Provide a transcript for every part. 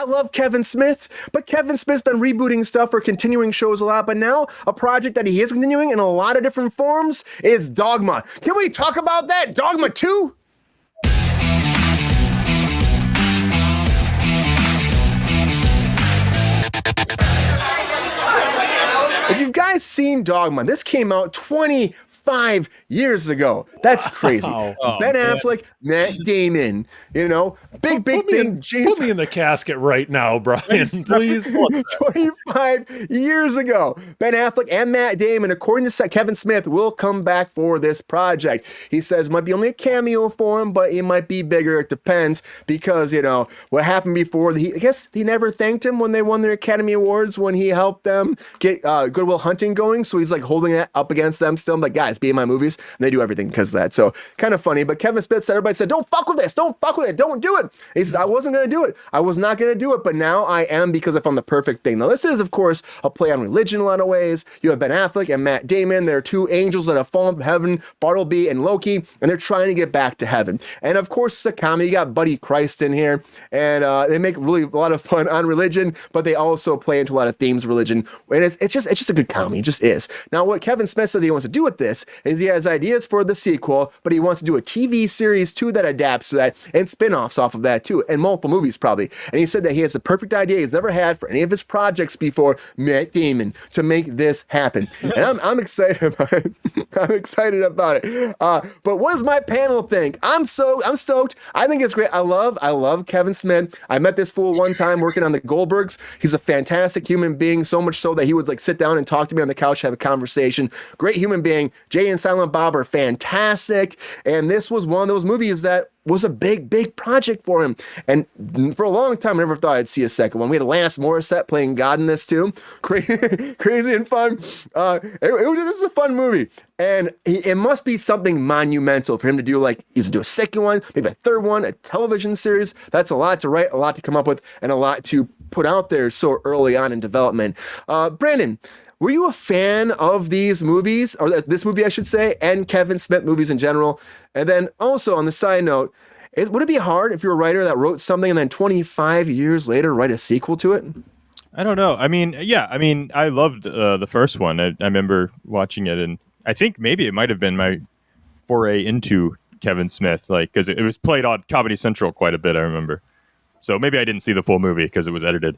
I love Kevin Smith, but Kevin Smith's been rebooting stuff or continuing shows a lot, but now a project that he is continuing in a lot of different forms is Dogma. Can we talk about that? Dogma 2? If you guys seen Dogma, this came out 25 years ago. That's crazy. Ben Affleck, Matt Damon, big thing. Put me in the casket right now, Brian, please. 25 years ago. Ben Affleck and Matt Damon, according to Kevin Smith, will come back for this project. He says it might be only a cameo for him, but it might be bigger. It depends because, what happened before. I guess he never thanked him when they won their Academy Awards when he helped them get Good Will Hunting going. So he's like holding it up against them still. I'm like, guys, be in my movies. And they do everything because of that. So kind of funny. But Kevin Smith said, everybody said, don't fuck with this. Don't fuck with it. Don't do it. He says, I wasn't going to do it. I was not going to do it. But now I am because I found the perfect thing. Now, this is, of course, a play on religion in a lot of ways. You have Ben Affleck and Matt Damon. They're two angels that have fallen from heaven, Bartleby and Loki, and they're trying to get back to heaven. And of course, it's a comedy. You got Buddy Christ in here, and they make really a lot of fun on religion, but they also play into a lot of themes of religion. And it's just a good comedy. It just is. Now, what Kevin Smith says he wants to do with this is he has ideas for the sequel, but he wants to do a TV series too that adapts to that and spin-offs off of that too, and multiple movies probably. And he said that he has the perfect idea he's never had for any of his projects before, Matt Damon, to make this happen. And I'm excited about it. I'm excited about it. But what does my panel think? I'm stoked. I think it's great. I love Kevin Smith. I met this fool one time working on the Goldbergs. He's a fantastic human being, so much so that he would like sit down and talk to me on the couch, have a conversation. Great human being. Jay and Silent Bob are fantastic. And this was one of those movies that was a big project for him. And for a long time, I never thought I'd see a second one. We had Alanis Morissette playing God in this too. Crazy and fun. It was a fun movie. And it must be something monumental for him to do, like, either do a second one, maybe a third one, a television series. That's a lot to write, a lot to come up with, and a lot to put out there so early on in development. Brandon, were you a fan of these movies, or this movie, I should say, and Kevin Smith movies in general? And then also on the side note, would it be hard if you're a writer that wrote something and then 25 years later write a sequel to it? I don't know. I mean, I loved the first one. I remember watching it, and I think maybe it might have been my foray into Kevin Smith, like, because it was played on Comedy Central quite a bit, I remember. So maybe I didn't see the full movie because it was edited,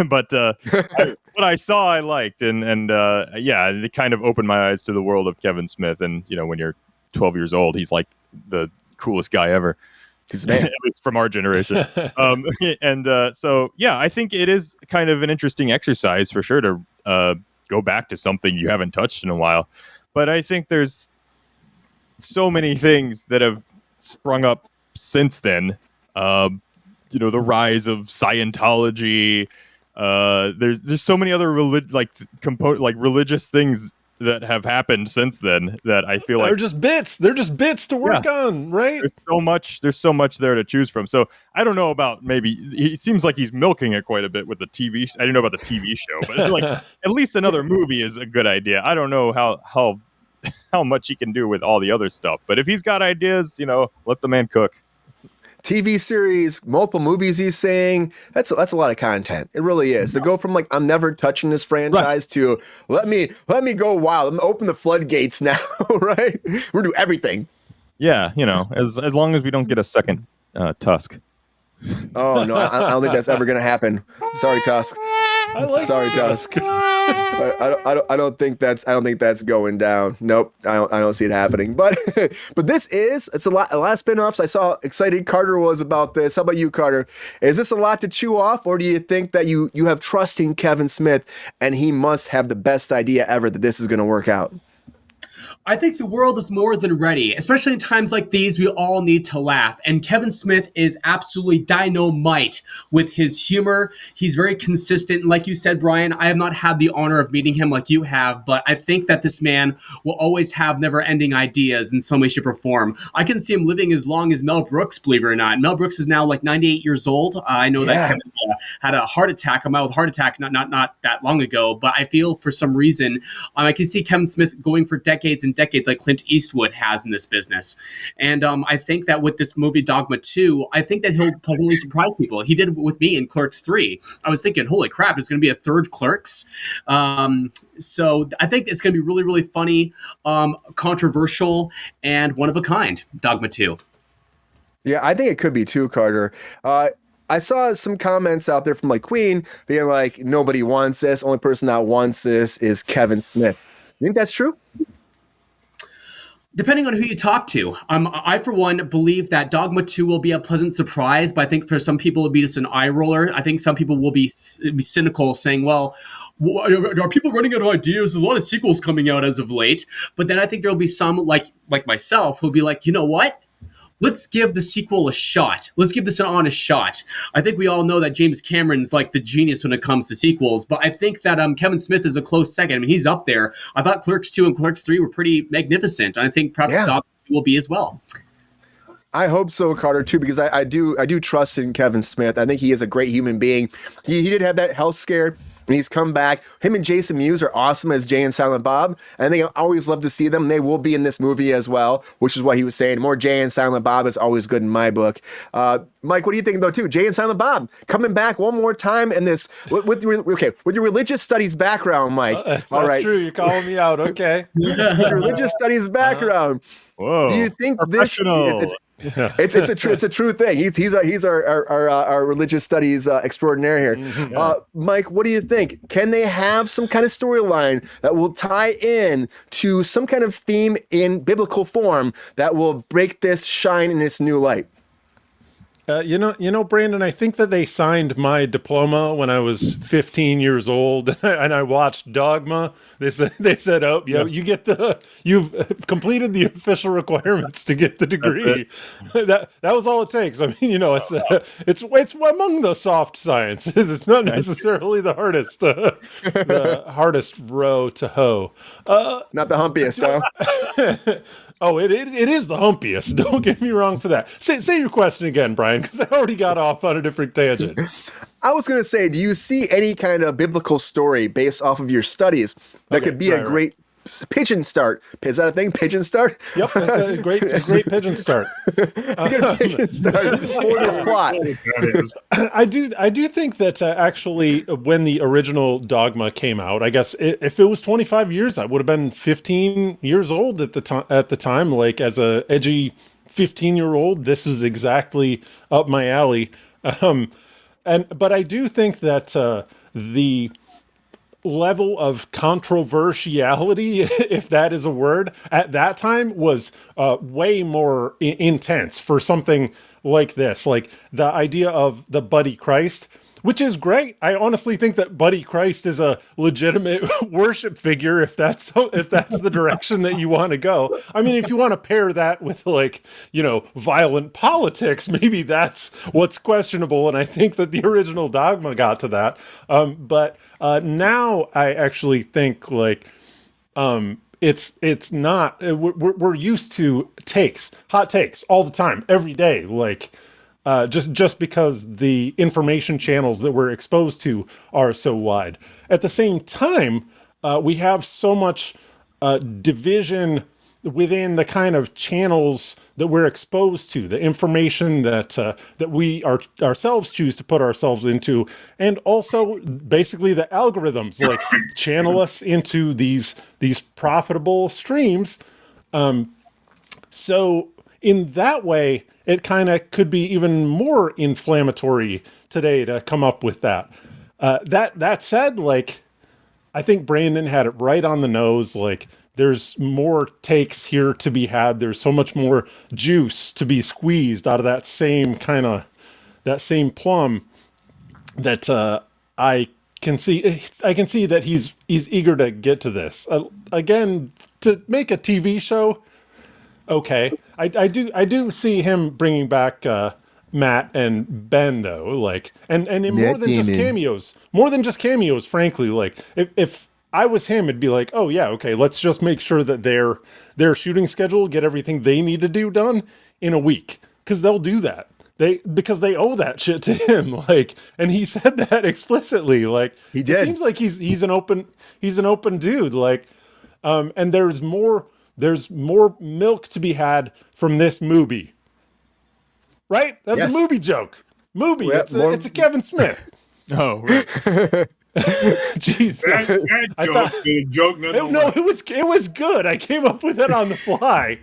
but what I saw, I liked, and it kind of opened my eyes to the world of Kevin Smith. And when you're 12 years old, he's like the coolest guy ever. At least from our generation. So I think it is kind of an interesting exercise for sure to go back to something you haven't touched in a while. But I think there's so many things that have sprung up since then. The rise of Scientology. There's so many other religious things that have happened since then that I feel like they're just bits to work on, right? There's so much there to choose from. So I don't know about, maybe he seems like he's milking it quite a bit with the TV. I didn't know about the TV show, but like at least another movie is a good idea. I don't know how much he can do with all the other stuff, but if he's got ideas, let the man cook. TV series, multiple movies, he's saying that's a lot of content. It really is. To go from like, I'm never touching this franchise to let me go wild. I'm gonna open the floodgates now, right? We're gonna do everything. Yeah, as long as we don't get a second Tusk. Oh no, I don't think that's ever gonna happen. Sorry, Tusk. Sorry, Tusk. I don't think that's going down. Nope, I don't see it happening. But it's a lot of spin-offs. I saw excited Carter was about this. How about you, Carter? Is this a lot to chew off, or do you think that you have trust in Kevin Smith and he must have the best idea ever that this is going to work out? I think the world is more than ready. Especially in times like these, we all need to laugh. And Kevin Smith is absolutely dynamite with his humor. He's very consistent. Like you said, Brian, I have not had the honor of meeting him like you have, but I think that this man will always have never-ending ideas in some way, shape, or form. I can see him living as long as Mel Brooks, believe it or not. Mel Brooks is now like 98 years old. I know that Kevin had a heart attack, a mild heart attack, not that long ago, but I feel for some reason, I can see Kevin Smith going for decades decades and decades, like Clint Eastwood has in this business. And I think that with this movie Dogma 2, I think that he'll pleasantly surprise people. He did it with me in Clerks 3. I was thinking, holy crap, there's going to be a third Clerks. So I think it's going to be really, really funny, controversial, and one of a kind, Dogma 2. Yeah, I think it could be too, Carter. I saw some comments out there from like Queen being like, nobody wants this. Only person that wants this is Kevin Smith. You think that's true? Depending on who you talk to. I, for one, believe that Dogma 2 will be a pleasant surprise, but I think for some people it'll be just an eye roller. I think some people will be cynical, saying, well, are people running out of ideas? There's a lot of sequels coming out as of late. But then I think there'll be some, like myself, who'll be like, you know what? Let's give the sequel a shot. Let's give this an honest shot. I think we all know that James Cameron's like the genius when it comes to sequels, but I think that Kevin Smith is a close second. I mean, he's up there. I thought Clerks 2 and Clerks 3 were pretty magnificent. And I think perhaps Dogma 2 will be as well. I hope so, Carter, too, because I do trust in Kevin Smith. I think he is a great human being. He did have that health scare, and he's come back. Him and Jason Mewes are awesome as Jay and Silent Bob, and I think I always love to see them. They will be in this movie as well, which is what he was saying. More Jay and Silent Bob is always good in my book. Mike, what do you think, though, too? Jay and Silent Bob coming back one more time in this with your religious studies background, Mike. That's true. You're calling me out. Okay. With your religious studies background. Whoa. Do you think this? It's a true thing. He's our religious studies extraordinaire here. Mike, what do you think? Can they have some kind of storyline that will tie in to some kind of theme in biblical form that will break this shine in its new light? You know, Brandon, I think that they signed my diploma when I was 15 years old, and I watched Dogma. They said, oh, yeah, you've completed the official requirements to get the degree. That was all it takes. I mean, you know, it's among the soft sciences. It's not necessarily the hardest row to hoe. Not the humpiest, huh? Oh, it is the humpiest. Don't get me wrong for that. Say your question again, Brian, because I already got off on a different tangent. I was going to say, do you see any kind of biblical story based off of your studies that could be a great pigeon start? Is that a thing? Pigeon start? Yep, that's a great pigeon start. Pigeon start for this plot. I do think that actually when the original Dogma came out, I guess if it was 25 years, I would have been 15 years old at the time. Like as a edgy 15-year-old, this was exactly up my alley. But I do think that the level of controversiality, if that is a word, at that time was way more intense for something like this. Like the idea of the Buddy Christ, which is great. I honestly think that Buddy Christ is a legitimate worship figure if that's the direction that you want to go. I mean, if you want to pair that with like, you know, violent politics, maybe that's what's questionable. And I think that the original Dogma got to that. But now I actually think like it's not. We're used to hot takes all the time, every day, like. Just because the information channels that we're exposed to are so wide. At the same time, we have so much division within the kind of channels that we're exposed to, the information that we ourselves choose to put ourselves into, and also basically the algorithms like channel us into these profitable streams. So in that way, it kind of could be even more inflammatory today to come up with that. That said, like, I think Brandon had it right on the nose. Like, there's more takes here to be had. There's so much more juice to be squeezed out of that same plum that I can see. I can see that he's eager to get to this. Again, to make a TV show. Okay, I do see him bringing back Matt and Ben though, like, and in more than just cameos, frankly. Like, if I was him, it'd be like, oh yeah, okay, let's just make sure that their shooting schedule, get everything they need to do done in a week, because they'll do that. Because they owe that shit to him, like, and he said that explicitly. Like, he did. It seems like he's an open dude, like, and there's more there's more milk to be had from this movie. Right? That's Yes. a movie joke. Movie. Yeah, It's a Kevin Smith. Oh, right. Jeez. That I joke thought- is a joke nonetheless. No, it was good. I came up with it on the fly.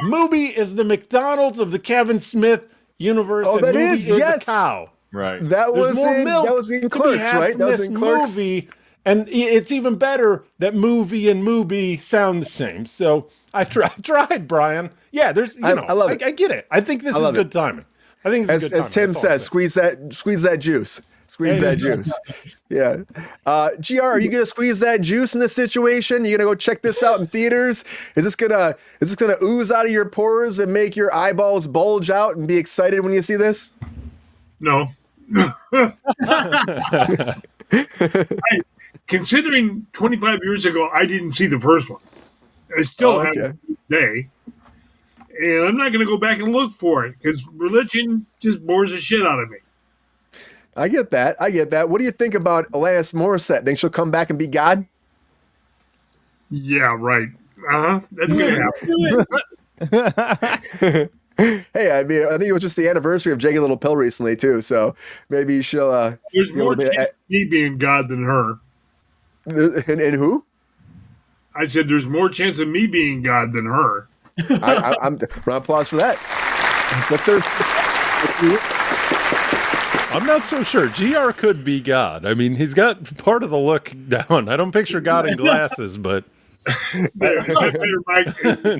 Movie is the McDonald's of the Kevin Smith universe. Oh, and that movie is, a yes. cow. Right. That There's was more in milk that was in to be Clerks, had right? from That was this in Clerks. movie, and it's even better that movie and movie sound the same. So I tried, Brian. Yeah, there's I love it. I get it. I think this is love good it. timing. I think it's As, good as timing. Tim That's all I'm says, saying. squeeze that juice. Squeeze that juice. Yeah. GR, are you gonna squeeze that juice in this situation? You gonna go check this out in theaters? Is this gonna ooze out of your pores and make your eyeballs bulge out and be excited when you see this? No. Considering 25 years ago, I didn't see the first one. I still Okay. haven't today. And I'm not going to go back and look for it because religion just bores the shit out of me. I get that. What do you think about Alanis Morissette? Think she'll come back and be God? Yeah, right. That's going to happen. Hey, I mean, I think it was just the anniversary of Jagged Little Pill recently too, so maybe she'll. There's be able more to chance of me being God than her. and who? I said there's more chance of me being God than her. I'm round of applause for that. But I'm not so sure. GR could be God. I mean, he's got part of the look down. I don't picture God in glasses, but Better, Mike.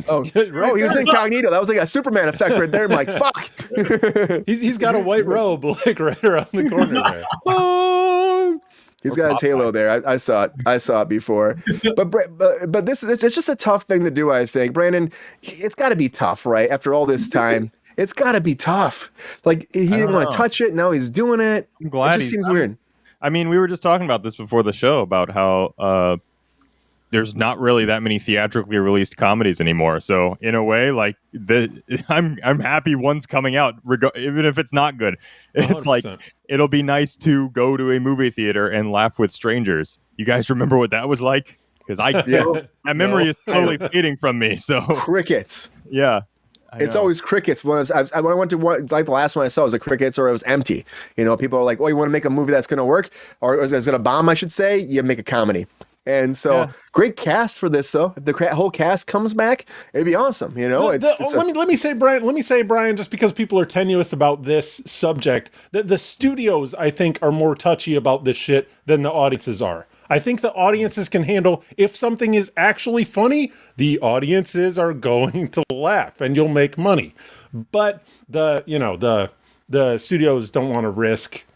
oh, he was incognito. That was like a Superman effect right there. I'm like, fuck. he's got a white robe like right around the corner there. Oh, he's got his halo there. I saw it. I saw it before. But this it's just a tough thing to do. I think, Brandon, it's got to be tough, right? After all this time, it's got to be tough. Like he didn't want to touch it. Now he's doing it. I'm glad It just seems weird. I mean, we were just talking about this before the show about how there's not really that many theatrically released comedies anymore. So in a way, like I'm happy one's coming out, even if it's not good. It's 100%. like it'll be nice to go to a movie theater and laugh with strangers. You guys remember what that was like? Because that memory is slowly fading from me. So Crickets. yeah. It's always crickets. When I went to one, like the last one I saw was the crickets, or it was empty. You know, people are like, "Oh, you want to make a movie that's going to work, or is going to bomb?" I should say. You make a comedy. And so, great cast for this. Though, if the whole cast comes back, it'd be awesome. You know, let me say, Brian, just because people are tenuous about this subject, that the studios, I think, are more touchy about this shit than the audiences are. I think the audiences can handle if something is actually funny, the audiences are going to laugh and you'll make money. But the studios don't want to risk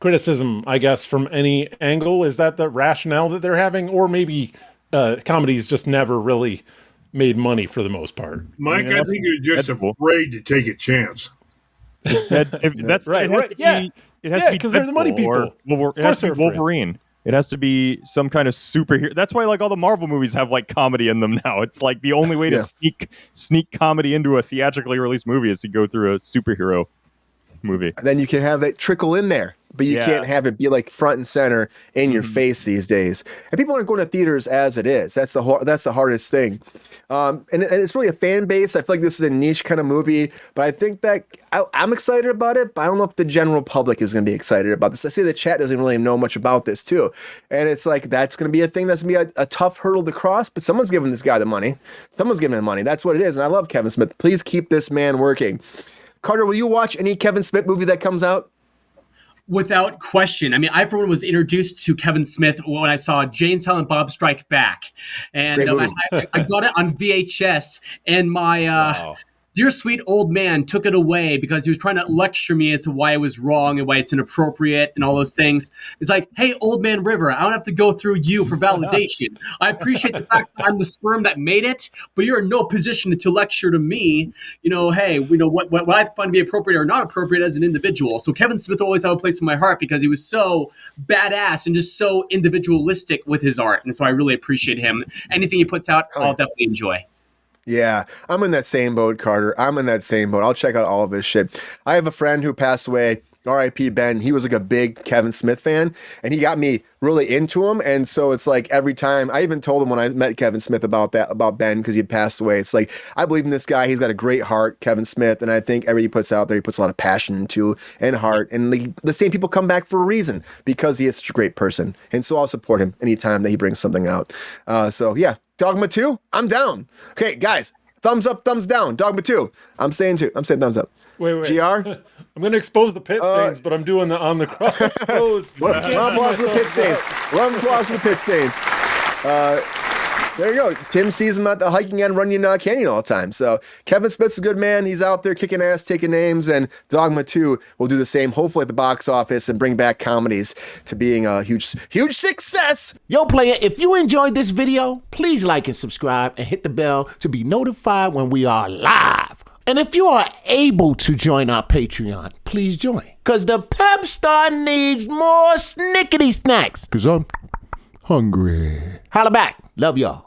criticism, I guess, from any angle. Is that the rationale that they're having? Or maybe comedies just never really made money for the most part. Mike, I think you're just afraid to take a chance. That's right. It has to be because they're the money Deadpool people. It has to be Wolverine. It has to be some kind of superhero. That's why like all the Marvel movies have like comedy in them now. It's like the only way to sneak comedy into a theatrically released movie is to go through a superhero movie. And then you can have it trickle in there, but you can't have it be like front and center in your face these days. And people aren't going to theaters as it is. That's the hardest thing. And it's really a fan base. I feel like this is a niche kind of movie, but I think that I'm excited about it, but I don't know if the general public is going to be excited about this. I see the chat doesn't really know much about this too. And it's like, that's going to be a thing that's going to be a tough hurdle to cross, but someone's giving this guy the money. Someone's giving him money. That's what it is. And I love Kevin Smith. Please keep this man working. Carter, will you watch any Kevin Smith movie that comes out? Without question. I mean, I, for one, was introduced to Kevin Smith when I saw Jay and Silent Bob Strike Back. And I got it on VHS, and my dear sweet old man took it away because he was trying to lecture me as to why it was wrong and why it's inappropriate and all those things. It's like, hey, old man River, I don't have to go through you for validation. I appreciate the fact that I'm the sperm that made it, but you're in no position to lecture to me, hey, what I find to be appropriate or not appropriate as an individual. So Kevin Smith always had a place in my heart because he was so badass and just so individualistic with his art. And so I really appreciate him. Anything he puts out, I'll definitely enjoy. Yeah, I'm in that same boat, Carter. I'm in that same boat. I'll check out all of this shit. I have a friend who passed away R.I.P. Ben. He was like a big Kevin Smith fan, and he got me really into him. And so it's like every time I even told him when I met Kevin Smith about Ben, because he had passed away. It's like, I believe in this guy. He's got a great heart, Kevin Smith, and I think everything he puts out there, he puts a lot of passion into and heart. And the same people come back for a reason, because he is such a great person. And so I'll support him anytime that he brings something out. So yeah, Dogma 2, I'm down. Okay, guys, thumbs up, thumbs down. Dogma 2, I'm saying thumbs up. Wait. GR? I'm going to expose the pit stains, but I'm doing the on the cross pose. Round of applause for the pit stains. Round of applause for the pit stains. There you go. Tim sees him at the hiking and running canyon all the time. So Kevin Smith's a good man. He's out there kicking ass, taking names, and Dogma 2 will do the same, hopefully at the box office, and bring back comedies to being a huge success. Yo, player, if you enjoyed this video, please like and subscribe and hit the bell to be notified when we are live. And if you are able to join our Patreon, please join. Because the Pepestar needs more snickety snacks. Because I'm hungry. Holla back. Love y'all.